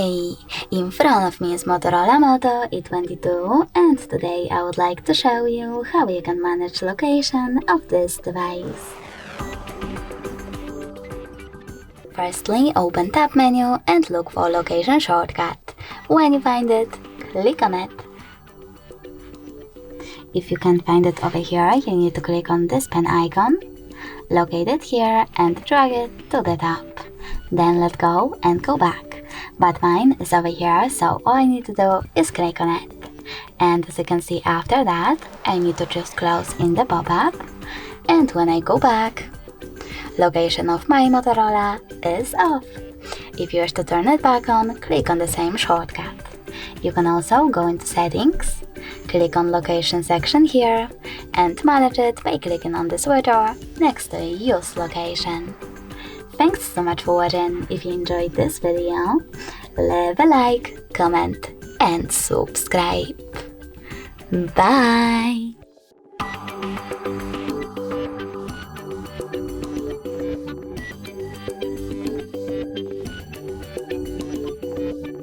Hey! In front of me is Motorola Moto E22, and today I would like to show you how you can manage location of this device. Firstly, open Tab menu and look for location shortcut. When you find it, click on it. If you can't find it over here, you need to click on this pen icon, locate it here and drag it to the top. Then let go and go back. But mine is over here, so all I need to do is click on it. And as you can see, after that, I need to just close in the pop-up. And when I go back, location of my Motorola is off. If you wish to turn it back on, click on the same shortcut. You can also go into settings, click on location section here, and manage it by clicking on the switcher next to use location. Thanks so much for watching. If you enjoyed this video, leave a like, comment and subscribe. Bye!